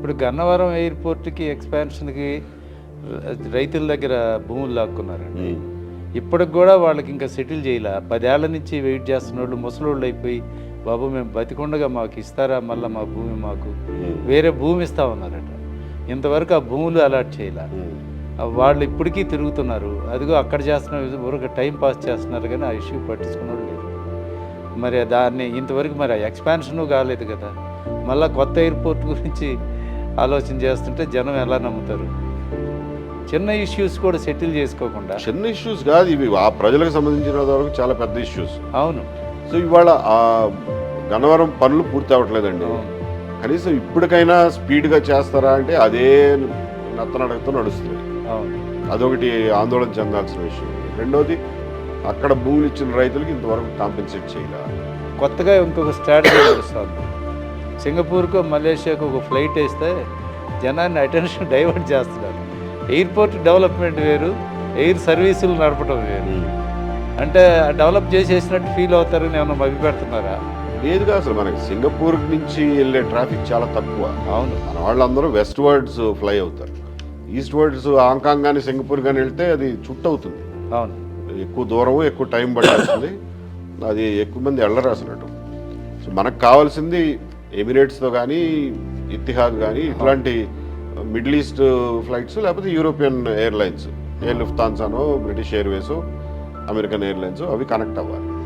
ఇప్పుడు గన్నవరం ఎయిర్పోర్ట్కి ఎక్స్పాన్షన్కి రైతుల దగ్గర భూములు లాక్కున్నారండి. ఇప్పటికి కూడా వాళ్ళకి ఇంకా సెటిల్ చేయలే. 10 ఏళ్ల నుంచి వెయిట్ చేస్తున్న వాళ్ళు ముసలోళ్ళు అయిపోయి, బాబు మేము బతికుండగా మాకు ఇస్తారా మళ్ళీ మా భూమి, మాకు వేరే భూమి ఇస్తా ఉన్నారట. ఇంతవరకు ఆ భూములు అలాట్ చేయలే. వాళ్ళు ఇప్పటికీ తిరుగుతున్నారు. అదిగో అక్కడ చేస్తున్న ఊరికి టైం పాస్ చేస్తున్నారు, కానీ ఆ ఇష్యూ పట్టించుకున్నాడు లేదు. మరి దాన్ని ఇంతవరకు మరి ఎక్స్పాన్షన్ కాలేదు కదా. మళ్ళీ కొత్త ఎయిర్పోర్ట్ గురించి ఆలోచన చేస్తుంటే జనం ఎలా నమ్ముతారు? చిన్న ఇష్యూస్ కూడా సెటిల్ చేసుకోకుండా. చిన్న ఇష్యూస్ కాదు ఇవి, ఆ ప్రజలకు సంబంధించిన వరకు చాలా పెద్ద ఇష్యూస్. అవును. సో ఇవాళ ఆ గన్నవరం పనులు పూర్తి అవ్వట్లేదండి. కనీసం ఇప్పటికైనా స్పీడ్గా చేస్తారా అంటే అదే నత్తనడకతో నడుస్తుంది. అవును, అదొకటి ఆందోళన చెందాల్సిన విషయం. రెండోది, అక్కడ భూములు ఇచ్చిన రైతులకు ఇంతవరకు కాంపెన్సేట్ చేయాలి. కొత్తగా ఇంకొక స్ట్రాటజీ నడుస్తుంది. సింగపూర్కు మలేషియాకు ఒక ఫ్లైట్ వేస్తే జనాన్ని అటెన్షన్ డైవర్ట్ చేస్తున్నారు. ఎయిర్పోర్ట్ డెవలప్మెంట్ వేరు, ఎయిర్ సర్వీసులు నడపడం వేరు. అంటే డెవలప్ చేసేసినట్టు ఫీల్ అవుతారని ఏమన్నా మభ్యపెడుతున్నారా? లేదుగా, అసలు మనకి సింగపూర్ నుంచి వెళ్ళే ట్రాఫిక్ చాలా తక్కువ. అవును, మన వాళ్ళందరూ వెస్ట్ వర్డ్స్ ఫ్లై అవుతారు. ఈస్ట్ వర్డ్స్ హాంకాంగ్ కానీ సింగపూర్ కానీ వెళ్తే అది చుట్టూ అవుతుంది. అవును, ఎక్కువ దూరము, ఎక్కువ టైం పట్టేస్తుంది. అది ఎక్కువ మంది వెళ్ళరు అసలు. సో మనకు కావాల్సింది ఎమిరేట్స్తో కానీ ఇతిహాద్ కానీ ఇట్లాంటి మిడిల్ ఈస్ట్ ఫ్లైట్స్, లేకపోతే యూరోపియన్ ఎయిర్లైన్స్, ఏ లుఫ్తాన్సానో, బ్రిటిష్ ఎయిర్వేస్, అమెరికన్ ఎయిర్లైన్స్, అవి కనెక్ట్ అవ్వాలి.